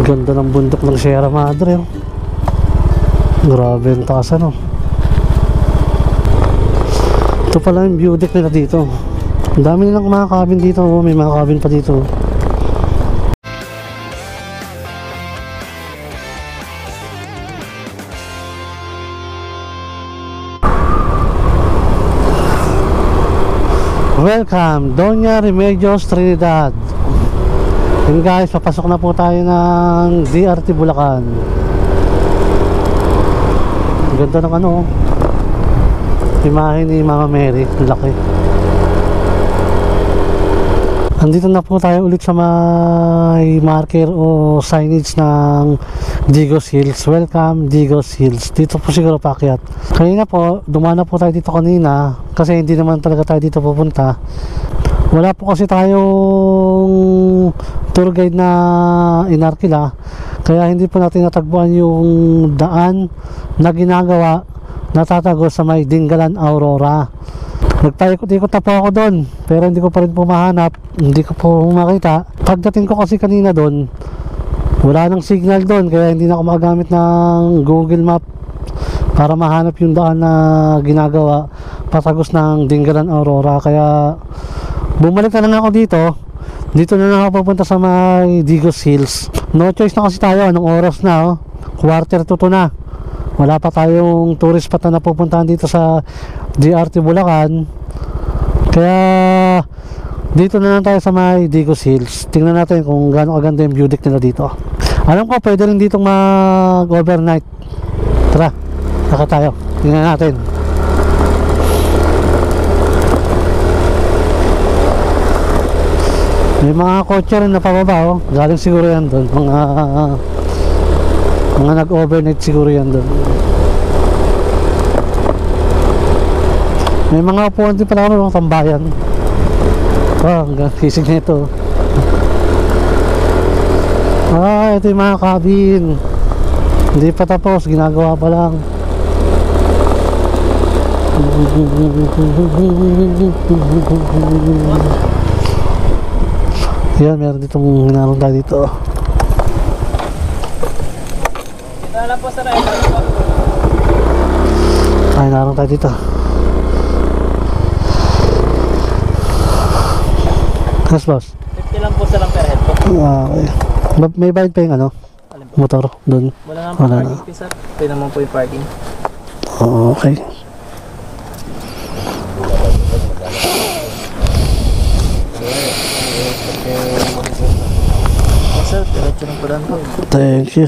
Ganda ng bundok ng Sierra Madre, oh. Grabe ang taas, ano. Ito pala yung view deck nila dito. Ang dami nilang mga cabin dito, oh. May mga cabin pa dito. Welcome, Doña Remedios Trinidad. And guys, papasok na po tayo ng DRT Bulacan. Ganda ng ano, imahe ni Mama Mary, laki. Andito na po tayo ulit sa may marker o signage ng Digos Hills. Welcome Digos Hills. Dito po siguro paakyat. Kanina po, dumaan na po tayo dito kanina kasi hindi naman talaga tayo dito pupunta. Wala po kasi tayong tour guide na inarkila, kaya hindi po natin natagpuan yung daan na ginagawa natatago sa may Dingalan Aurora. Nagpaikot-ikot na po ako doon, pero hindi ko pa rin po mahanap, hindi ko po makita. Pagdating ko kasi kanina doon, wala nang signal doon, kaya hindi na ako magamit ng Google Map para mahanap yung daan na ginagawa patagos ng Dingalan Aurora. Kaya bumalik na lang ako dito na lang ako pupunta sa may Digos Hills. No choice na kasi tayo, anong oras na, oh? 1:45 na. Wala pa tayong tourist spot na napupuntahan dito sa DRT Bulacan. Kaya dito na lang tayo sa may Digos Hills. Tingnan natin kung gaano kaganda yung view deck nila dito. Alam ko pwede rin ditong mag-overnight. Tara, saka tayo. Tingnan natin. May mga kotse rin na pababa, oh. Galing siguro yan doon. Mga nag-overnight siguro yan doon. May mga upuan din pala kami, tambayan. Oh, hanggang kisig na ito. Ito yung mga cabin. Hindi pa tapos, ginagawa pa lang. Yan, meron ditong hinarong tayo dito. Ito na po sa right. Ay, hinarong tayo dito. Yes, boss. 50 lang po sa lang per head po. Okay. May bayad pa yung ano? Motor doon? Wala naman po parking fee, sir. Pwede naman po yung parking. Okay. Sir, diretso ng padan po. Thank you.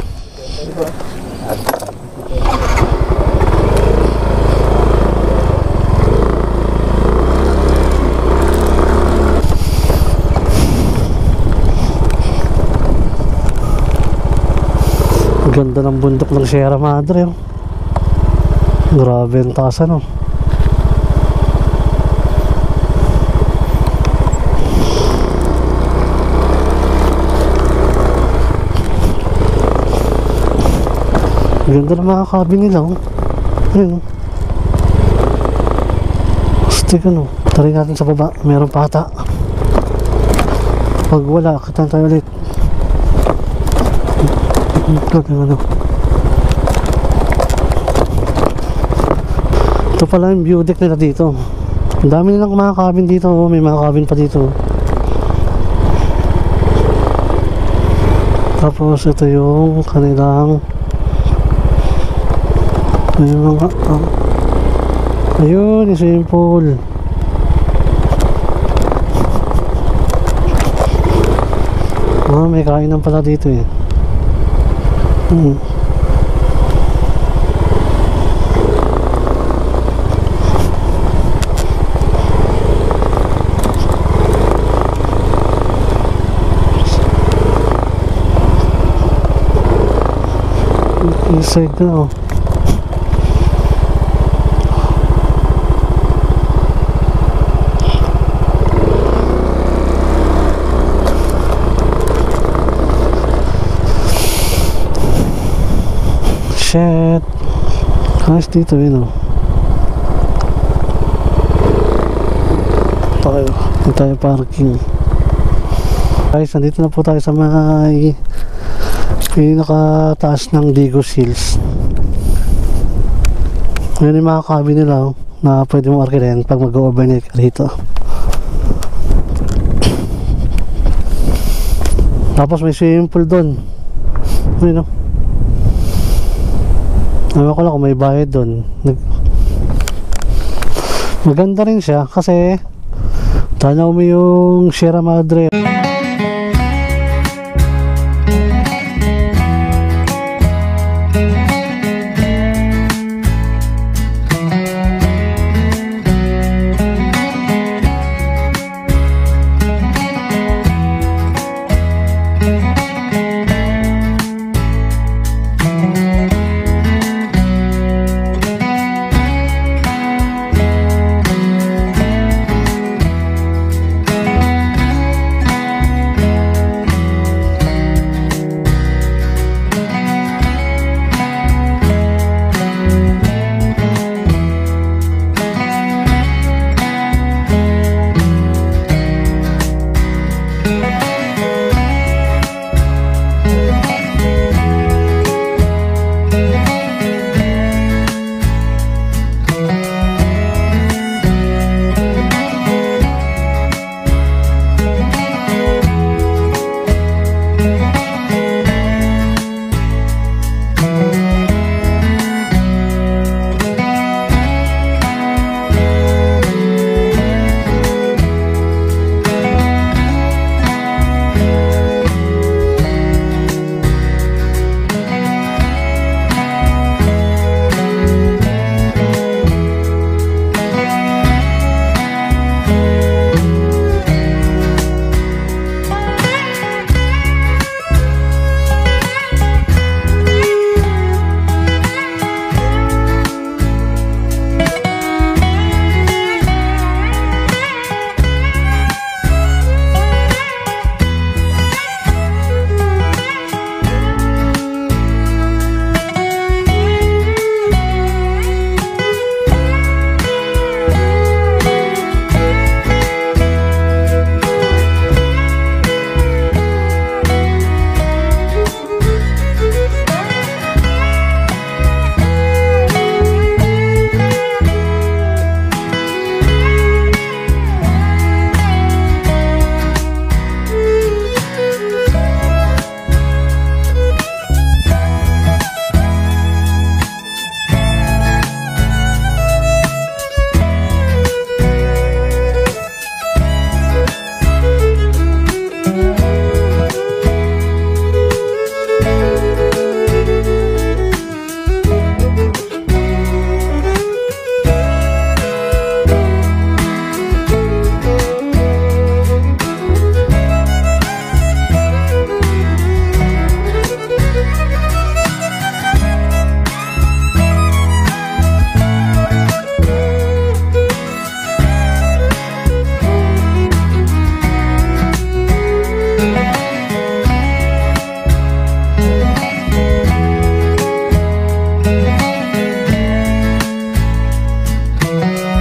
Ganda ng bundok ng Sierra Madre, oh. Grabe ang taas, ano. Ganda ng mga cabin nila, oh. Ayun, oh. Astig, ano. Tarin natin sa baba, meron pa ata. Pag wala, kitan tayo ulit. Ano. Ito pala yung view deck nila dito. Ang dami nilang mga cabin dito, oh. May mga cabin pa dito. Tapos ito yung kanilang ayun, ayun, yung swimming pool. May kainan pala dito, eh. Inside na, oh. Shit. Ayos dito, yun, oh. Tayo parking. Guys, nandito na po tayo sa may Pinakataas ng Digos Hills. Yan yung mga cabin nila oh, na pwede mo arkirin pag mag-overnight ka rito. Tapos may swimming pool doon. Ayun, oh. Ewan ko lang kung may bayad doon. Maganda rin siya kasi tanaw mo yung Sierra Madre.